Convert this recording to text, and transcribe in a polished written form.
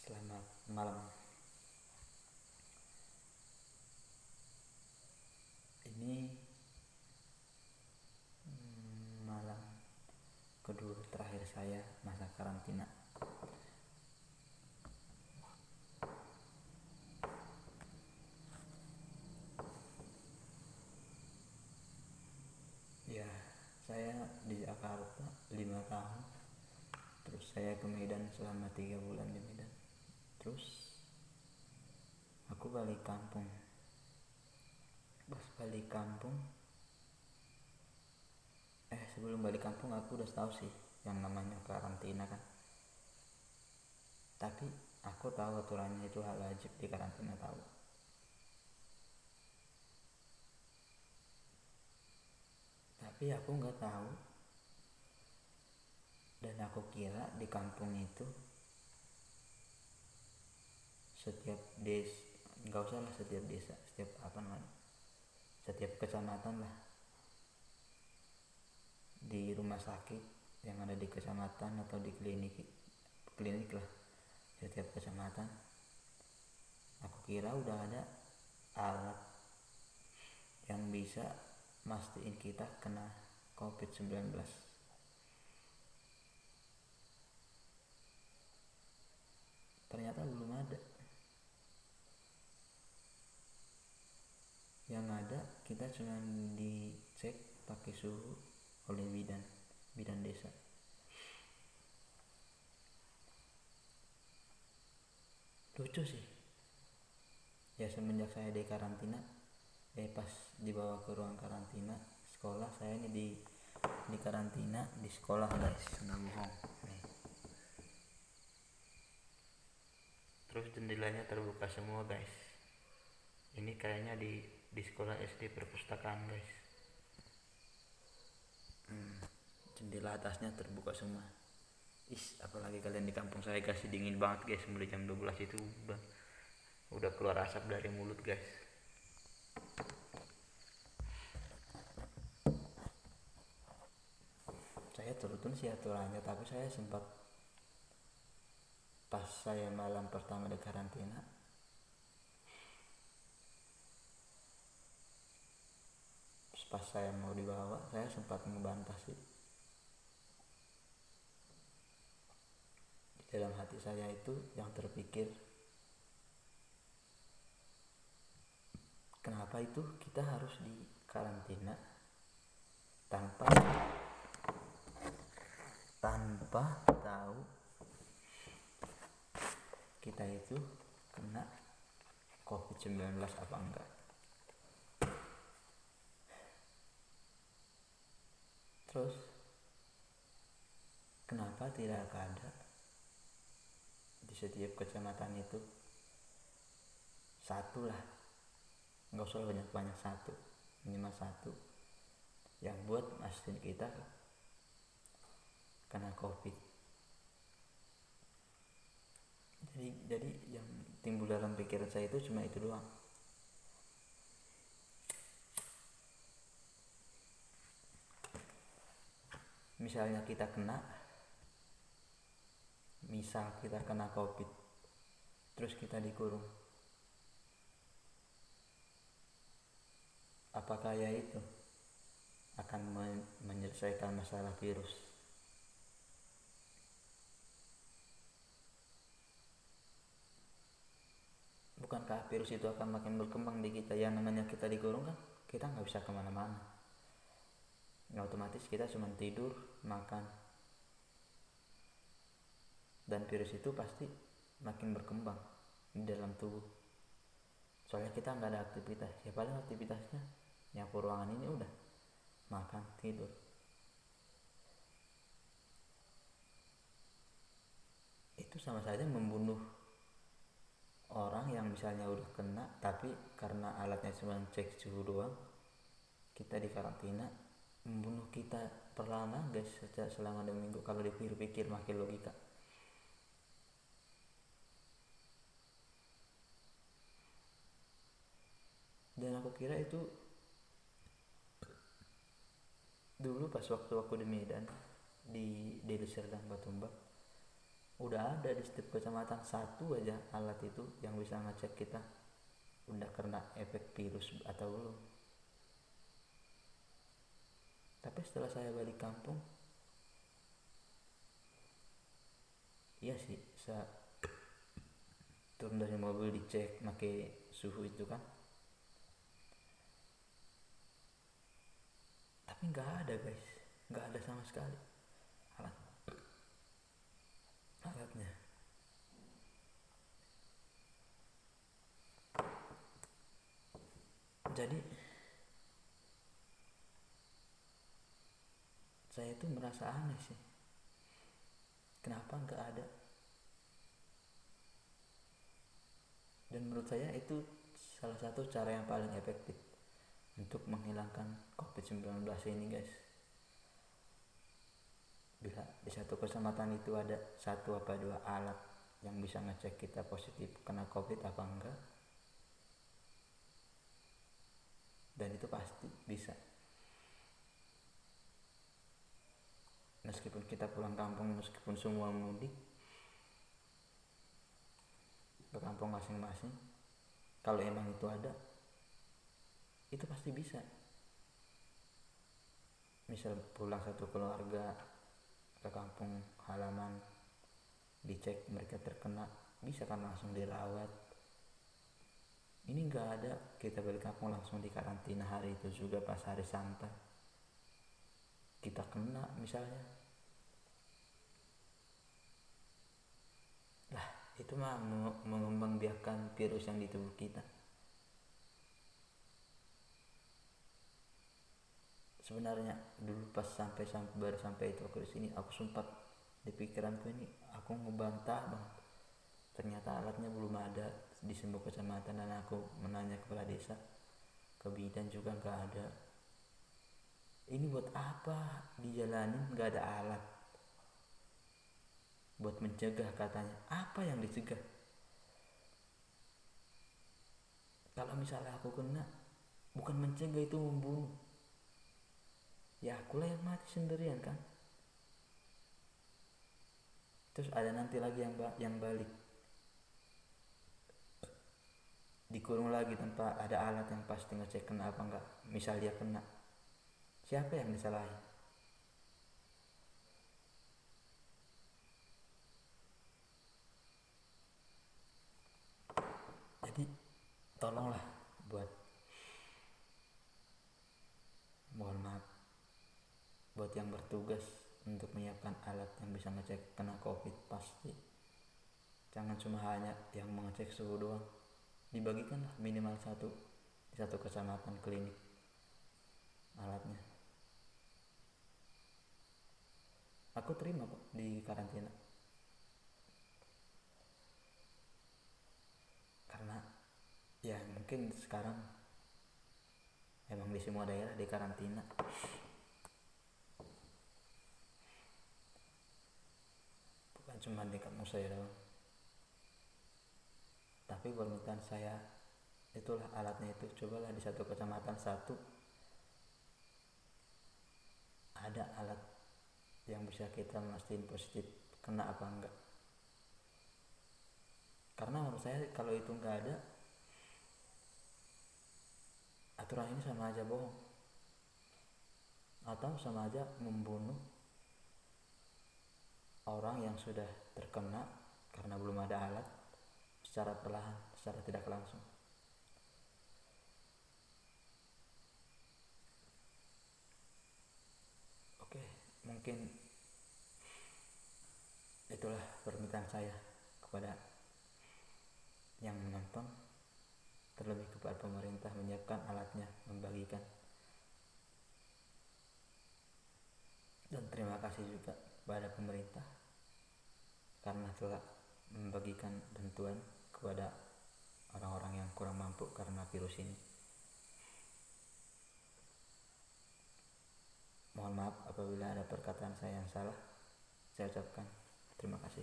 Selamat malam. Ini malam kedua terakhir saya masa karantina. Ya, saya di Jakarta 5 tahun. Terus saya ke Medan selama 3 bulan di Medan. Terus aku balik kampung. Pas balik kampung, sebelum balik kampung aku udah tahu sih yang namanya karantina kan. Tapi aku tahu aturannya itu hal wajib di karantina, tahu. Tapi aku nggak tahu, dan aku kira di kampung itu setiap desa, nggak usah lah setiap desa, setiap kecamatan lah, di rumah sakit yang ada di kecamatan atau di klinik lah, setiap kecamatan aku kira udah ada alat yang bisa mastiin kita kena COVID-19. Ternyata belum ada. Yang ada kita cuma dicek pakai suhu oleh bidan desa. Lucu sih ya, semenjak saya di karantina, pas dibawa ke ruang karantina sekolah, saya ini di karantina di sekolah guys, nggak bohong nih. Terus jendelanya terbuka semua guys. Ini kayaknya di sekolah SD perpustakaan guys. Jendela atasnya terbuka semua. Apalagi kalian di kampung saya kasih dingin banget guys, mulai jam 12 itu udah keluar asap dari mulut guys. Saya turutin sih aturannya, tapi saya sempat pas saya malam pertama di karantina, pas saya mau dibawa, saya sempat ngebantah sih. Di dalam hati saya itu yang terpikir, kenapa itu kita harus di karantina tanpa tahu kita itu kena COVID-19 apa enggak. Terus kenapa tidak ada di setiap kecamatan itu satu lah, nggak usah banyak-banyak, minimal satu yang buat mastiin kita kena COVID. Jadi yang timbul dalam pikiran saya itu cuma itu doang. Misalnya kita kena COVID, terus kita dikurung, apakah ya itu akan menyelesaikan masalah virus? Bukankah virus itu akan makin berkembang di kita? Yang namanya kita dikurung kan, kita nggak bisa kemana-mana. Otomatis kita cuma tidur, makan, dan virus itu pasti makin berkembang di dalam tubuh. Soalnya kita nggak ada aktivitas. Ya paling aktivitasnya nyapu ruangan ini udah, makan, tidur. Itu sama saja membunuh orang yang misalnya udah kena, tapi karena alatnya cuma cek suhu doang, kita di karantina, membunuh kita perlahan guys selama 2 minggu. Kalau dipikir-pikir makin logika. Dan aku kira itu dulu pas waktu aku di Medan, di Deli Serdang Batumbak, udah ada di setiap kecamatan satu aja alat itu yang bisa ngecek kita udah kena efek virus atau belum. Tapi setelah saya balik kampung, iya sih, saya turun dari mobil dicek pakai suhu itu kan, tapi nggak ada guys, nggak ada sama sekali alatnya. Jadi saya itu merasa aneh sih, kenapa nggak ada. Dan menurut saya itu salah satu cara yang paling efektif untuk menghilangkan COVID-19 ini guys. Bila di satu kecamatan itu ada satu apa dua alat yang bisa ngecek kita positif kena COVID apa enggak, dan itu pasti bisa. Meskipun kita pulang kampung, meskipun semua mudik ke kampung masing-masing, kalau emang itu ada, itu pasti bisa. Misal pulang satu keluarga ke kampung halaman, dicek mereka terkena, bisa kan langsung dirawat. Ini nggak ada, kita balik kampung langsung dikarantina hari itu juga pas hari santai kita kena misalnya, lah itu mah mengembangbiakan virus yang di tubuh kita. Sebenarnya dulu pas baru sampai itu aku di sini, aku sempat di pikiranku ini aku ngebantah banget, ternyata alatnya belum ada di semua kecamatan, dan aku menanya kepala desa, ke bidan juga nggak ada. Ini buat apa dijalanin nggak ada alat buat mencegah, katanya apa yang dicegah. Kalau misalnya aku kena, bukan mencegah, itu membunuh, ya akulah yang mati sendirian kan. Terus ada nanti lagi yang balik dikurung lagi tanpa ada alat yang pasti ngecek kena apa enggak. Misal dia kena, siapa yang disalahin? Jadi tolonglah, mohon maaf buat yang bertugas untuk menyiapkan alat yang bisa ngecek kena COVID, pasti jangan cuma hanya yang mengecek suhu doang, dibagikanlah minimal satu di satu kecamatan klinik alatnya. Aku terima kok di karantina, karena ya mungkin sekarang emang di semua daerah di karantina, bukan cuma di kampung saya doang. Tapi permintaan saya itulah alatnya itu, cobalah di satu kecamatan satu ada alat yang bisa kita mastiin positif kena apa enggak. Karena menurut saya kalau itu nggak ada, aturan ini sama aja bohong, atau sama aja membunuh orang yang sudah terkena karena belum ada alat secara perlahan, secara tidak langsung. Oke, mungkin itulah permintaan saya kepada yang menonton, terlebih kepada pemerintah menyiapkan alatnya, membagikan. Dan terima kasih juga kepada pemerintah karena telah membagikan bantuan kepada orang-orang yang kurang mampu karena virus ini. Mohon maaf apabila ada perkataan saya yang salah. Saya ucapkan terima kasih.